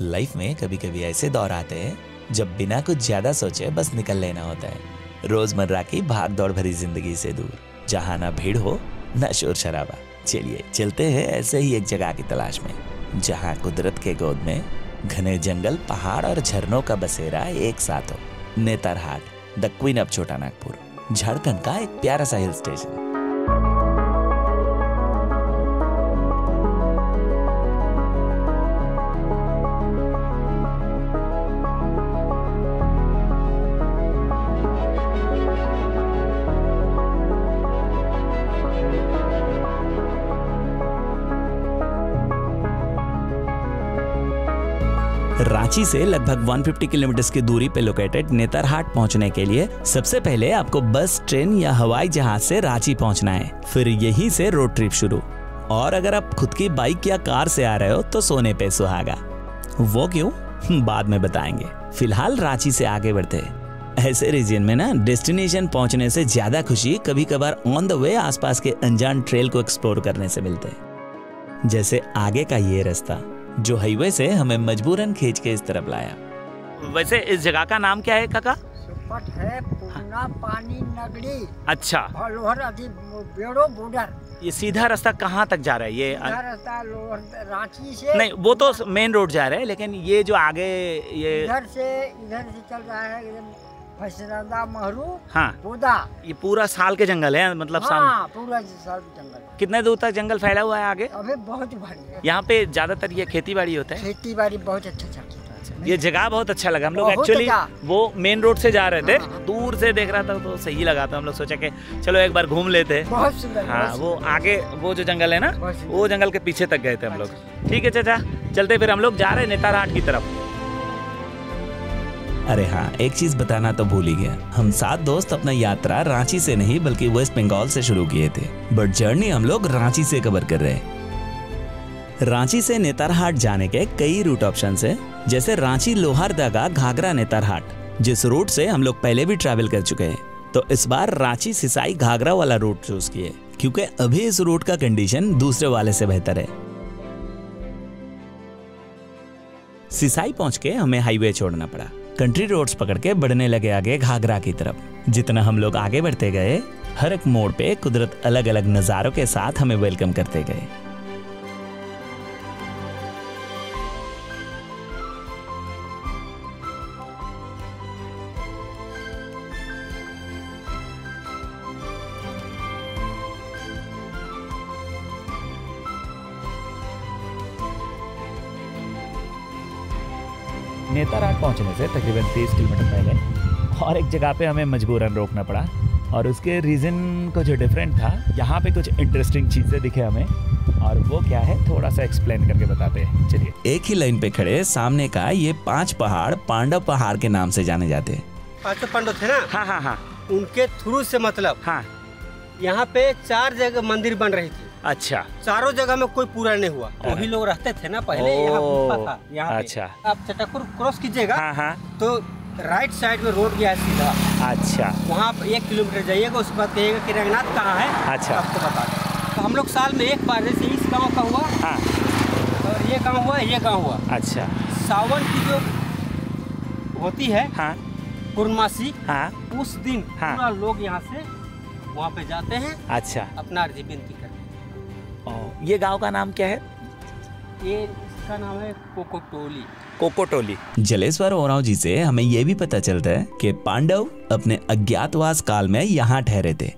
Life में कभी कभी ऐसे दौर आते हैं जब बिना कुछ ज्यादा सोचे बस निकल लेना होता है रोजमर्रा की भाग दौड़ भरी जिंदगी से दूर, जहाँ ना भीड़ हो ना शोर शराबा। चलिए चलते हैं ऐसे ही एक जगह की तलाश में, जहाँ कुदरत के गोद में घने जंगल, पहाड़ और झरनों का बसेरा एक साथ हो। नेतरहाट, द क्वीन ऑफ छोटा नागपुर, झारखंड का एक प्यारा सा हिल स्टेशन। रांची से लगभग 150 किलोमीटर की दूरी पे लोकेटेड नेतरहाट पहुंचने के लिए सबसे पहले आपको बस, ट्रेन या हवाई जहाज से रांची पहुंचना है। फिर यहीं से रोड ट्रिप शुरू। और अगर आप खुद की बाइक या कार से आ रहे हो तो सोने पे सुहागा। वो क्यों, बाद में बताएंगे। फिलहाल रांची से आगे बढ़ते हैं। ऐसे रीजन में ना डेस्टिनेशन पहुंचने से ज्यादा खुशी कभी कभार ऑन द वे आसपास के अनजान ट्रेल को एक्सप्लोर करने से मिलते हैं। जैसे आगे का ये रास्ता जो हाईवे से हमें मजबूरन खींच के इस तरफ लाया। वैसे इस जगह का नाम क्या है काका? सुपट है, पूना पानी नगरी। अच्छा, लोहर बेड़ो बॉर्डर। ये सीधा रास्ता कहाँ तक जा रहा है? ये रास्ता लोहर रांची से नहीं, वो तो मेन रोड जा रहा है, लेकिन ये जो आगे ये इधर से चल रहा है एकदम फसरदा महरू। हाँ, बोदा। ये पूरा साल के जंगल है, मतलब हाँ, पूरा साल के जंगल। कितने दूर तक जंगल फैला हुआ है आगे? अबे बहुत भारी है। यहाँ पे ज्यादातर ये खेती बाड़ी होता है। खेती बाड़ी बहुत अच्छा चलता है। ये जगह बहुत अच्छा लगा। हम लोग एक्चुअली वो मेन रोड से जा रहे थे, दूर से देख रहा था तो सही लगा था। हम लोग सोचा कि चलो एक बार घूम लेते हैं। बहुत सुंदर। हाँ, वो आगे वो जो जंगल है ना, वो जंगल के पीछे तक गए थे हम लोग। ठीक है चाचा, चलते फिर हम लोग जा रहे हैं नेतरहाट की तरफ। अरे हाँ, एक चीज बताना तो भूल ही गया। हम 7 दोस्त अपना यात्रा रांची से नहीं बल्कि वेस्ट बंगाल से शुरू किए थे, बट जर्नी हम लोग रांची से कवर कर रहे हैं। रांची से नेतरहाट जाने के कई रूट ऑप्शन है, जैसे रांची लोहारदगा घाघरा नेतरहाट, जिस रूट से हम लोग पहले भी ट्रैवल कर चुके हैं। तो इस बार रांची सिसाई घाघरा वाला रूट चूज किए, क्योंकि अभी इस रूट का कंडीशन दूसरे वाले से बेहतर है। सिसाई पहुंच के हमें हाईवे छोड़ना पड़ा। कंट्री रोड्स पकड़ के बढ़ने लगे आगे घाघरा की तरफ। जितना हम लोग आगे बढ़ते गए, हर एक मोड़ पे कुदरत अलग अलग नजारों के साथ हमें वेलकम करते गए। नेतरहाट पहुंचने से तकरीबन 30 किलोमीटर पहले और एक जगह पे हमें मजबूरन रोकना पड़ा, और उसके रीज़न कुछ डिफरेंट था। यहाँ पे कुछ इंटरेस्टिंग चीज़ें दिखे हमें, और वो क्या है थोड़ा सा एक्सप्लेन करके बताते हैं। चलिए। एक ही लाइन पे खड़े सामने का ये 5 पहाड़ पांडव पहाड़ के नाम से जाने जाते हैं। 5 पांडव थे ना? हाँ हाँ हाँ, उनके थ्रू से मतलब हाँ, यहाँ पे 4 जगह मंदिर बन रही थी। अच्छा, चारों जगह में कोई पूरा नहीं हुआ। वही लोग रहते थे ना पहले। यहाँ गुफा था यहाँ पे। अच्छा, आप चटकपुर क्रॉस कीजिएगा। हाँ हाँ, तो राइट साइड में रोड गया है सीधा। अच्छा, वहाँ 1 किलोमीटर जाइएगा, उसके बाद कहिएगा कि रंगनाथ कहाँ है। अच्छा, आपको बता दें। तो हम लोग साल में एक बार, जैसे इस गाँव का हुआ, हाँ, और ये गाँव हुआ, ये गाँव हुआ। अच्छा, सावन की जो होती है, हाँ, पूर्णमासी, हाँ, उस दिन हाँ, पूरा लोग यहाँ से वहाँ पे जाते हैं। अच्छा, अपना अर्जी विनती करते हैं। ये गांव का नाम क्या है? ये इसका नाम है कोकोटोली। कोकोटोली। जलेश्वर ओरांव जी से हमें यह भी पता चलता है कि पांडव अपने अज्ञातवास काल में यहाँ ठहरे थे।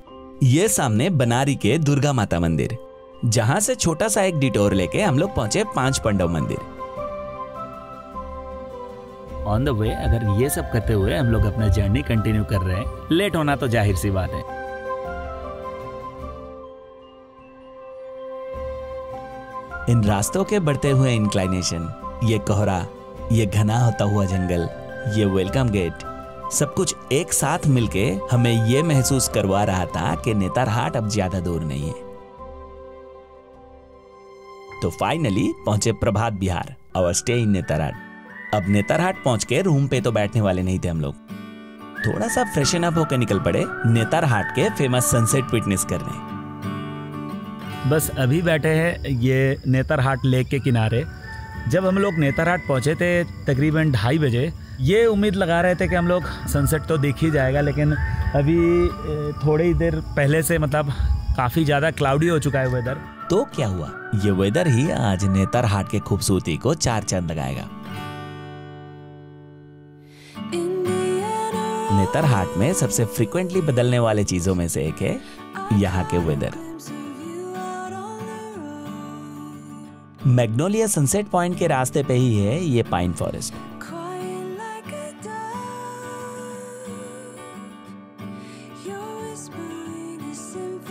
ये सामने बनारी के दुर्गा माता मंदिर, जहाँ से छोटा सा एक डिटोर लेके हम लोग पहुंचे 5 पांडव मंदिर। ऑन द वे अगर ये सब करते हुए हम लोग अपना जर्नी कंटिन्यू कर रहे हैं, लेट होना तो जाहिर सी बात है। इन रास्तों के बढ़ते हुए इंक्लाइनेशन, ये कोहरा, ये घना होता हुआ जंगल, ये वेलकम गेट, सब कुछ एक साथ मिलके हमें ये महसूस करवा रहा था कि नेतरहाट अब ज्यादा दूर नहीं है। तो फाइनली पहुंचे प्रभात विहार, आवर स्टे इन नेतरहाट। अब नेतरहाट पहुंच के रूम पे तो बैठने वाले नहीं थे हम लोग। थोड़ा सा फ्रेशन अप होकर निकल पड़े नेतरहाट के फेमस सनसेट विटनेस करने। बस अभी बैठे हैं ये नेतरहाट लेक के किनारे, जब हम लोग नेतरहाट पहुंचे थे तकरीबन 2:30 बजे, ये उम्मीद लगा रहे थे कि हम लोग सनसेट तो देख ही जाएगा, लेकिन अभी थोड़ी देर पहले से मतलब काफ़ी ज़्यादा क्लाउडी हो चुका है वेदर। तो क्या हुआ, ये वेदर ही आज नेतरहाट के खूबसूरती को 4 चांद लगाएगा। नेतरहाट में सबसे फ्रीक्वेंटली बदलने वाले चीजों में से एक है यहाँ के वेदर। मैग्नोलिया सनसेट पॉइंट के रास्ते पे ही है ये पाइन फॉरेस्ट।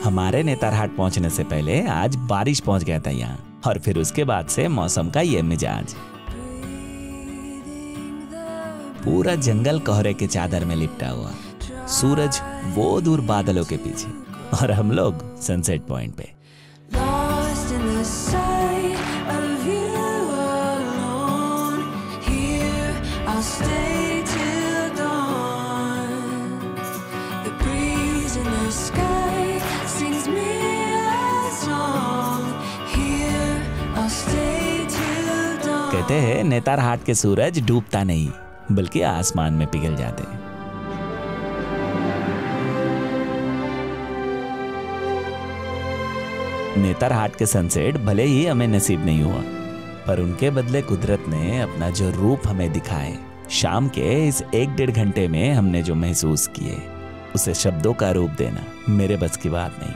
हमारे नेतरहाट पहुंचने से पहले आज बारिश पहुंच गया था यहाँ, और फिर उसके बाद से मौसम का ये मिजाज। पूरा जंगल कोहरे के चादर में लिपटा हुआ, सूरज वो दूर बादलों के पीछे, और हम लोग सनसेट पॉइंट पे। कहते हैं नेतरहाट के सूरज डूबता नहीं बल्कि आसमान में पिघल जाते हैं। नेतरहाट के सनसेट भले ही हमें नसीब नहीं हुआ, पर उनके बदले कुदरत ने अपना जो रूप हमें दिखाए, शाम के इस 1-1.5 घंटे में हमने जो महसूस किए, उसे शब्दों का रूप देना मेरे बस की बात नहीं।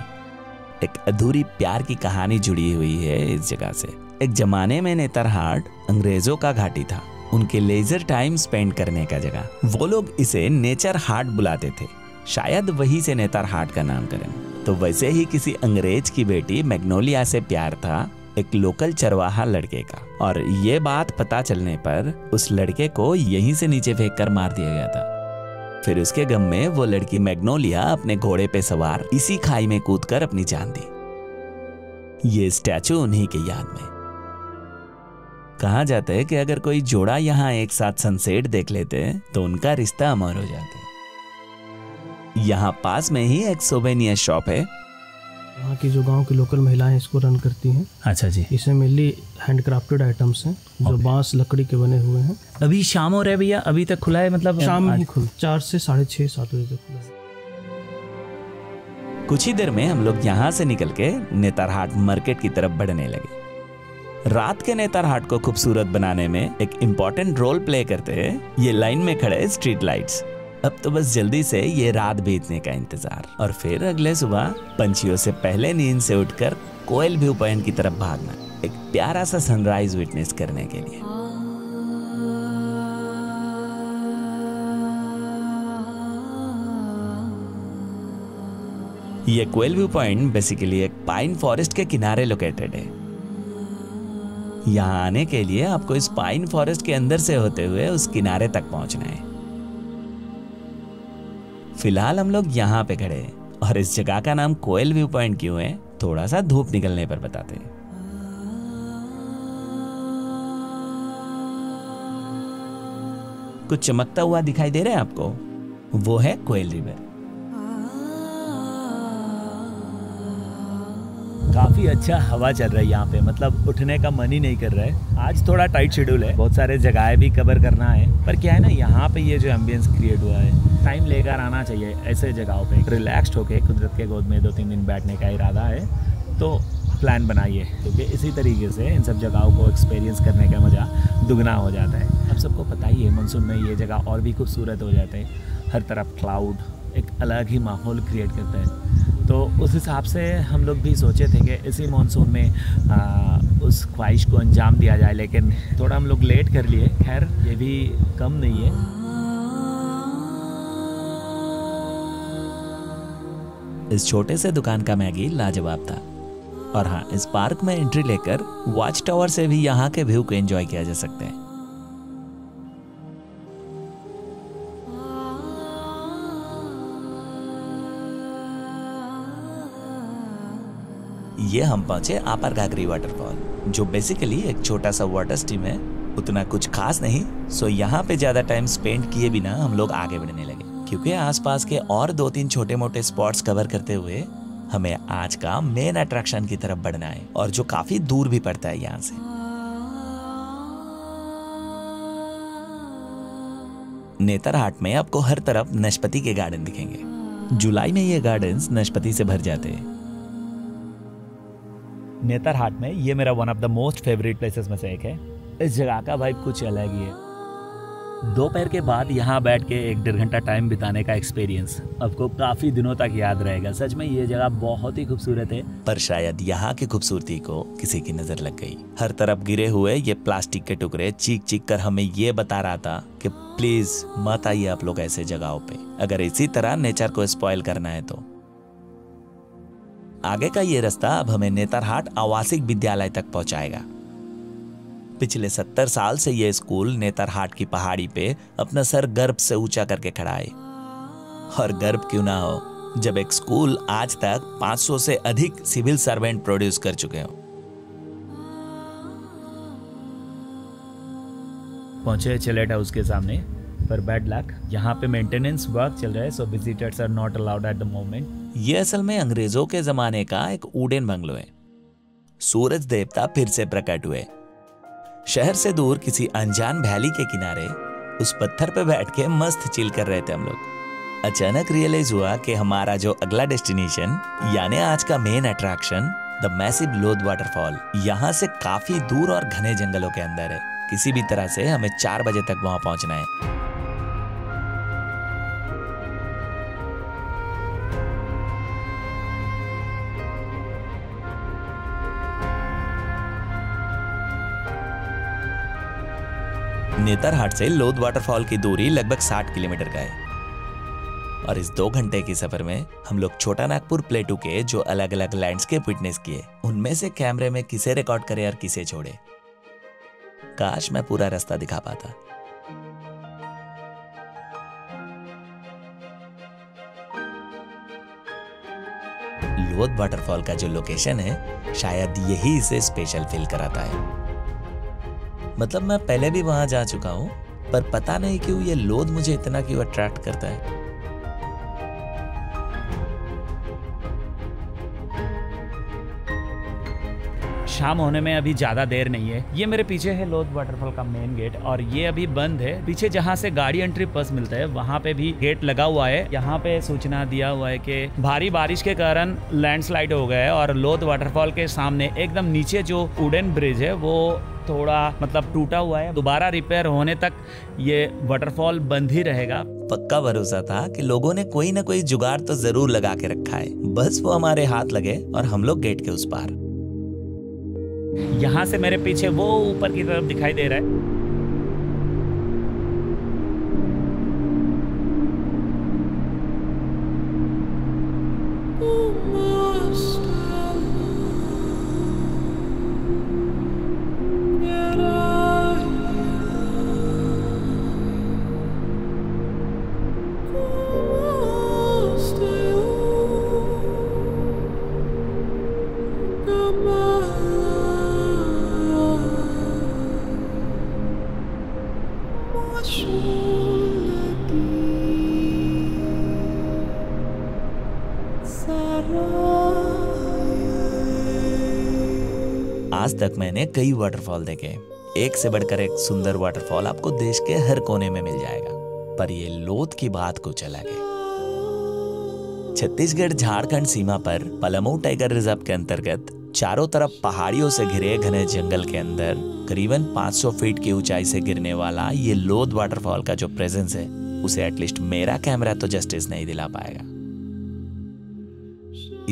एक अधूरी प्यार की कहानी जुड़ी हुई है इस जगह से। एक जमाने में नेतरहाट अंग्रेजों का घाटी था, उनके लेजर टाइम स्पेंड करने का जगह। वो लोग इसे नेचर हाट बुलाते थे, शायद वही से नेतरहाट का नामकरण। तो वैसे ही किसी अंग्रेज की बेटी मैग्नोलिया से प्यार था एक लोकल चरवाहा लड़के का, और ये बात पता चलने पर उस लड़के को यहीं से नीचे फेंक कर मार दिया गया था। फिर उसके गम में वो लड़की मैग्नोलिया अपने घोड़े पे सवार इसी खाई में कूदकर अपनी जान दी। ये स्टैचू उन्हीं के याद में। कहा जाता है कि अगर कोई जोड़ा यहाँ एक साथ सनसेट देख लेते तो उनका रिश्ता अमर हो जाता। यहाँ पास में ही एक सोवेनियर शॉप है। यहाँ की जो गांव की लोकल महिलाएं इसको रन करती हैं। अच्छा जी। इसमें मेनली हैंडक्राफ्टेड आइटम्स हैं जो बांस लकड़ी के बने हुए हैं। अभी शाम हो रहा है भैया, अभी तक खुला है? मतलब शाम में ही खुला, 4 से 6:30-7 बजे तक खुला है। कुछ ही देर में हम लोग यहाँ से निकल के नेतरहाट मार्केट की तरफ बढ़ने लगे। रात के नेतरहाट को खूबसूरत बनाने में एक इम्पोर्टेंट रोल प्ले करते हैं ये लाइन में खड़े स्ट्रीट लाइट्स। अब तो बस जल्दी से ये रात बीतने का इंतजार, और फिर अगले सुबह पंछियों से पहले नींद से उठकर कोयल व्यू पॉइंट की तरफ भागना, एक प्यारा सा सनराइज विटनेस करने के लिए। ये कोयल व्यू पॉइंट बेसिकली एक पाइन फॉरेस्ट के किनारे लोकेटेड है। यहाँ आने के लिए आपको इस पाइन फॉरेस्ट के अंदर से होते हुए उस किनारे तक पहुंचना है। फिलहाल हम लोग यहाँ पे खड़े हैं, और इस जगह का नाम कोयल व्यू पॉइंट क्यों है थोड़ा सा धूप निकलने पर बताते हैं। कुछ चमकता हुआ दिखाई दे रहा है आपको, वो है कोयल रिवर। काफी अच्छा हवा चल रहा है यहाँ पे, मतलब उठने का मन ही नहीं कर रहा है। आज थोड़ा टाइट शेड्यूल है, बहुत सारे जगह भी कवर करना है, पर क्या है ना, यहाँ पे ये जो एम्बियंस क्रिएट हुआ है, टाइम लेकर आना चाहिए ऐसे जगहों पे। रिलैक्स्ड होके कुदरत के गोद में 2-3 दिन बैठने का इरादा है तो प्लान बनाइए, क्योंकि इसी तरीके से इन सब जगहों को एक्सपीरियंस करने का मज़ा दुगना हो जाता है। अब सबको पता ही है मानसून में ये जगह और भी खूबसूरत हो जाते हैं। हर तरफ क्लाउड एक अलग ही माहौल क्रिएट करता है। तो उस हिसाब से हम लोग भी सोचे थे कि इसी मानसून में उस ख्वाहिश को अंजाम दिया जाए, लेकिन थोड़ा हम लोग लेट कर लिए। खैर ये भी कम नहीं है। इस छोटे से दुकान का मैगी लाजवाब था, और हाँ, इस पार्क में एंट्री लेकर वॉच टावर से भी यहाँ के व्यू को एंजॉय किया जा सकता है। ये हम पहुंचे आपर घाघरी वाटरफॉल, जो बेसिकली एक छोटा सा वाटर स्ट्रीम है, उतना कुछ खास नहीं। सो यहाँ पे ज्यादा टाइम स्पेंड किए बिना हम लोग आगे बढ़ने लगे, क्योंकि आसपास के और 2-3 छोटे मोटे स्पॉट्स कवर करते हुए हमें आज का मेन अट्रैक्शन की तरफ बढ़ना है, और जो काफी दूर भी पड़ता है यहाँ से। नेतरहाट में आपको हर तरफ नाशपाती के गार्डन दिखेंगे। जुलाई में ये गार्डन्स नाशपाती से भर जाते हैं। नेतरहाट में ये मेरा one of the most favourite places में से एक है। इस जगह का वाइब कुछ अलग ही है। दोपहर के बाद यहाँ बैठ के 1-1.5 घंटा टाइम बिताने का एक्सपीरियंस आपको काफी दिनों तक याद रहेगा। सच में ये जगह बहुत ही खूबसूरत है, पर शायद यहाँ की खूबसूरती को किसी की नजर लग गई। हर तरफ गिरे हुए ये प्लास्टिक के टुकड़े चीख चीख कर हमें ये बता रहा था कि प्लीज मत आइए आप लोग ऐसे जगहों पे, अगर इसी तरह नेचर को स्पॉइल करना है तो। आगे का ये रास्ता अब हमें नेतरहाट आवासिक विद्यालय तक पहुंचाएगा। पिछले 70 साल से ये स्कूल नेतरहाट की पहाड़ी पे अपना सर गर्व से ऊंचा करके खड़ा है। और गर्व क्यों ना हो जब एक स्कूल आज तक 500 से अधिक सिविल सर्वेंट प्रोड्यूस कर चुके हो। पहुंचे चिलेट हाउस के सामने, पर बैड लक यहाँ पे मेंटेनेंस वर्क चल रहा है, so visitors are not allowed at the moment. ये असल में अंग्रेजों के जमाने का एक वुडन बंगलो है। सूरज देवता फिर से प्रकट हुए। शहर से दूर किसी अनजान वैली के किनारे उस पत्थर पे बैठ के मस्त चिल कर रहे थे हम लोग। अचानक रियलाइज हुआ कि हमारा जो अगला डेस्टिनेशन यानी आज का main attraction the massive Lodh waterfall यहाँ से काफी दूर और घने जंगलों के अंदर है। किसी भी तरह से हमें 4 बजे तक वहां पहुंचना है। नेतरहाट से लोध वाटरफॉल की दूरी लगभग 60 किलोमीटर का है और इस 2 घंटे के सफर में हम लोग छोटा नागपुर प्लेटू के जो अलग अलग लैंडस्केप विटनेस किए, उनमें से कैमरे में किसे रिकॉर्ड करे और किसे छोड़े। काश मैं पूरा रास्ता दिखा पाता। लोध वाटरफॉल का जो लोकेशन है शायद यही इसे स्पेशल फील कराता है। मतलब मैं पहले भी वहां जा चुका हूं, पर पता नहीं क्यों ये लोध मुझे इतना क्यों अट्रैक्ट करता है। शाम होने में अभी ज्यादा देर नहीं है। ये मेरे पीछे है लोध वाटरफॉल का मेन गेट और ये अभी बंद है। पीछे जहाँ से गाड़ी एंट्री पास मिलता है वहाँ पे भी गेट लगा हुआ है। यहाँ पे सूचना दिया हुआ है कि भारी बारिश के कारण लैंडस्लाइड हो गया है और लोध वाटरफॉल के सामने एकदम नीचे जो वुडन ब्रिज है वो थोड़ा मतलब टूटा हुआ है। दोबारा रिपेयर होने तक ये वाटरफॉल बंद ही रहेगा। पक्का भरोसा था कि लोगों ने कोई ना कोई जुगाड़ तो जरूर लगा के रखा है, बस वो हमारे हाथ लगे और हम लोग गेट के उस पार। यहाँ से मेरे पीछे वो ऊपर की तरफ दिखाई दे रहा है। आज तक मैंने कई वाटरफॉल देखे, एक से बढ़कर एक सुंदर वाटरफॉल आपको देश के हर कोने में मिल जाएगा, पर ये लोध की बात कुछ अलग है। छत्तीसगढ़ झारखंड सीमा पर पलामू टाइगर रिजर्व के अंतर्गत चारों तरफ पहाड़ियों से घिरे घने जंगल के अंदर करीबन 500 फीट की ऊंचाई से गिरने वाला ये लोध वाटरफॉल का जो प्रेजेंस है उसे एटलीस्ट मेरा कैमरा तो जस्टिस नहीं दिला पाएगा।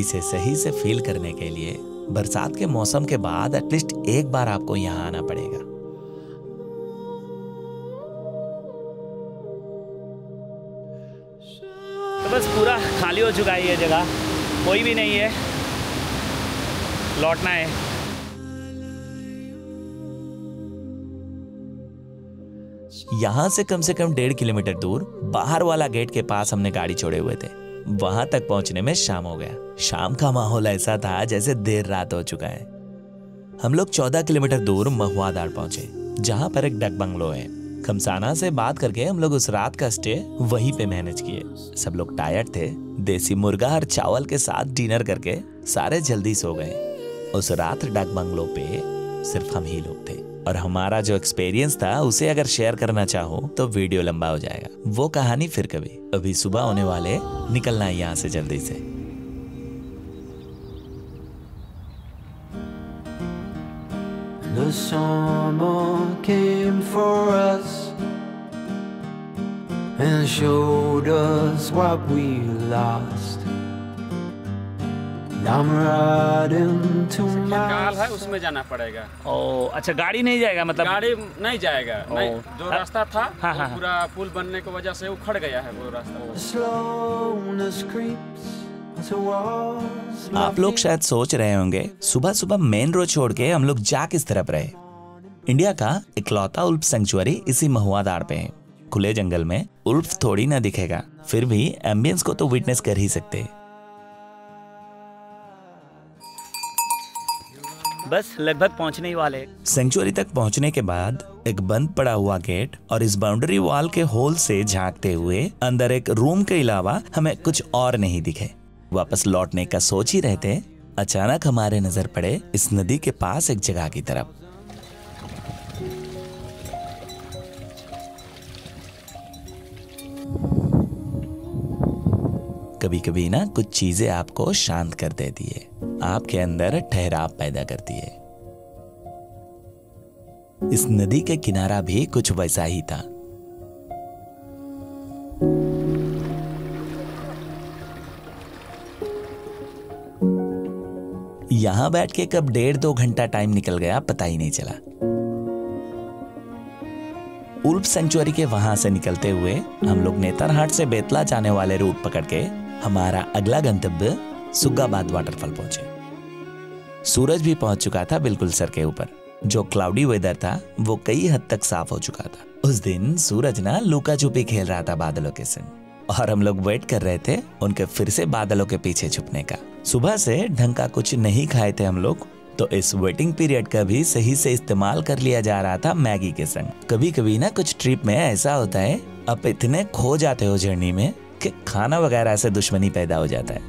इसे सही से फील करने के लिए बरसात के मौसम के बाद एटलीस्ट एक बार आपको यहाँ आना पड़ेगा। तो बस पूरा खाली हो चुका है ये जगह, कोई भी नहीं है, लौटना है। यहाँ से कम 1.5 किलोमीटर दूर बाहर वाला गेट के पास हमने गाड़ी छोड़े हुए थे। वहां तक पहुंचने में शाम हो गया। शाम का माहौल ऐसा था जैसे देर रात हो चुका है। हम लोग 14 किलोमीटर दूर महुआदाड़ पहुंचे, जहां पर एक डक बंगलो है। खमसाना से बात करके हम लोग उस रात का स्टे वहीं पे मैनेज किए। सब लोग टायर्ड थे, देसी मुर्गा और चावल के साथ डिनर करके सारे जल्दी सो गए। उस रात डक बंगलो पे सिर्फ हम ही लोग थे। और हमारा जो एक्सपीरियंस था उसे अगर शेयर करना चाहो तो वीडियो लंबा हो जाएगा, वो कहानी फिर कभी। अभी सुबह होने वाले, निकलना है यहाँ से जल्दी से। The summer came for us and showed us what we lost. I'm riding to काल है my उसमें जाना पड़ेगा। ओ अच्छा, गाड़ी नहीं जाएगा मतलब? गाड़ी नहीं जाएगा, नहीं। जो रास्ता था हाँ, वो हाँ। पूरा पुल बनने की वजह से उखड़ गया है वो रास्ता। slowness creeps towards my आप लोग शायद सोच रहे होंगे सुबह सुबह मेन रोड छोड़ के हम लोग जा किस तरफ रहे। इंडिया का इकलौता उल्फ सेंचुरी इसी महुआ दाड़ पे है। खुले जंगल में उल्फ थोड़ी ना दिखेगा, फिर भी एम्बियंस को तो विटनेस कर ही सकते। बस लगभग पहुंचने ही वाले। सेंचुरी तक पहुंचने के बाद एक बंद पड़ा हुआ गेट और इस बाउंड्री वॉल के होल से झांकते हुए अंदर एक रूम के अलावा हमें कुछ और नहीं दिखे। वापस लौटने का सोच ही रहते, अचानक हमारे नजर पड़े इस नदी के पास एक जगह की तरफ। कभी कभी ना कुछ चीजें आपको शांत कर देती है, आपके अंदर ठहराव पैदा करती है। इस नदी के किनारा भी कुछ वैसा ही था। यहां बैठ के कब 1.5-2 घंटा टाइम निकल गया पता ही नहीं चला। उल्फ सेंचुरी के वहां से निकलते हुए हम लोग नेतरहाट से बेतला जाने वाले रूट पकड़ के हमारा अगला गंतव्य सुग्गाबाद वाटरफॉल पहुंचे। सूरज भी पहुंच चुका था बिल्कुल सर के ऊपर। जो क्लाउडी वेदर था वो कई हद तक साफ हो चुका था। उस दिन सूरज ना लुका छुपी खेल रहा था बादलों के संग और हम लोग वेट कर रहे थे उनके फिर से बादलों के पीछे छुपने का। सुबह से ढंग का कुछ नहीं खाए थे हम लोग, तो इस वेटिंग पीरियड का भी सही से इस्तेमाल कर लिया जा रहा था मैगी के संग। कभी कभी ना कुछ ट्रिप में ऐसा होता है, आप इतने खो जाते हो जर्नी में कि खाना वगैरह से दुश्मनी पैदा हो जाता है।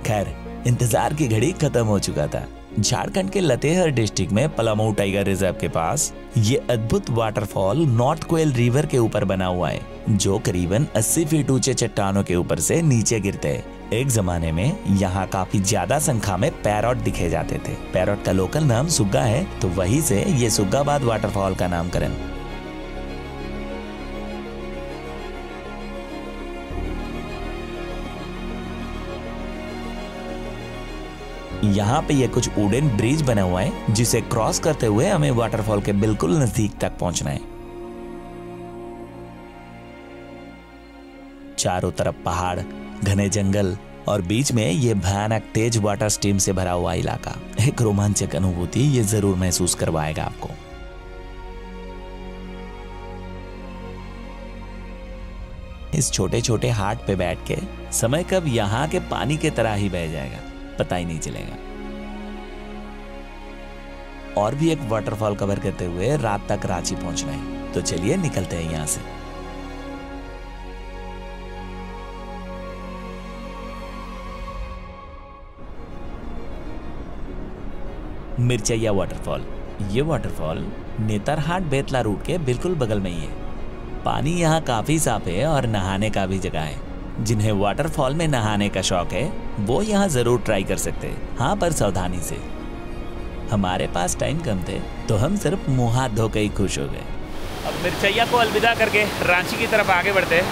खैर, इंतजार की घड़ी खत्म हो चुका था। झारखंड के लतेहर डिस्ट्रिक्ट में पलामू टाइगर रिजर्व के पास ये अद्भुत वाटरफॉल नॉर्थ कोयल रिवर के ऊपर बना हुआ है, जो करीबन 80 फीट ऊंचे चट्टानों के ऊपर से नीचे गिरते हैं। एक जमाने में यहाँ काफी ज्यादा संख्या में पैरॉट दिखे जाते थे। पैरॉट का लोकल नाम सुग्गा है, तो वहीं से ये सुग्गाबाद वाटरफॉल का नामकरण। यहाँ पे ये कुछ वुडन ब्रिज बना हुआ है जिसे क्रॉस करते हुए हमें वाटरफॉल के बिल्कुल नजदीक तक पहुंचना है। चारों तरफ पहाड़, घने जंगल और बीच में ये भयानक तेज वाटर स्ट्रीम से भरा हुआ इलाका एक रोमांचक अनुभूति ये जरूर महसूस करवाएगा आपको। इस छोटे छोटे हाट पे बैठ के समय कब यहाँ के पानी के तरह ही बह जाएगा पता ही नहीं चलेगा। और भी एक वाटरफॉल कवर करते हुए रात तक रांची पहुंचना है, तो चलिए निकलते हैं यहां से। मिर्चैया वाटरफॉल। ये वाटरफॉल नेतरहाट बेतला रूट के बिल्कुल बगल में ही है। पानी यहाँ काफी साफ है और नहाने का भी जगह है। जिन्हें वाटरफॉल में नहाने का शौक है वो यहाँ जरूर ट्राई कर सकते हैं, हाँ पर सावधानी से। हमारे पास टाइम कम थे तो हम सिर्फ मुंह हाथ धो के ही खुश हो गए। अब मिर्चैया को अलविदा करके रांची की तरफ आगे बढ़ते हैं।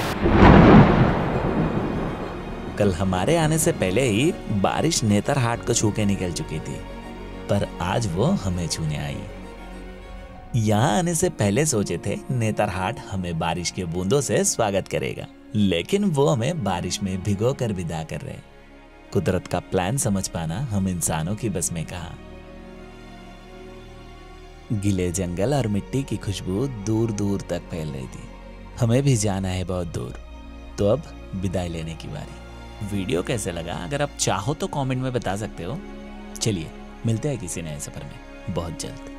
कल हमारे आने से पहले ही बारिश नेतरहाट को छू के निकल चुकी थी, पर आज वो हमें छूने आई। यहाँ आने से पहले सोचे थे नेतरहाट हमें बारिश के बूंदों से स्वागत करेगा, लेकिन वो हमें बारिश में भिगो कर विदा कर रहे। कुदरत का प्लान समझ पाना हम इंसानों की बस में कहां। गीले जंगल और मिट्टी की खुशबू दूर दूर तक फैल रही थी। हमें भी जाना है बहुत दूर, तो अब विदाई लेने की बारी। वीडियो कैसे लगा अगर आप चाहो तो कमेंट में बता सकते हो। चलिए मिलते हैं किसी नए सफर में बहुत जल्द।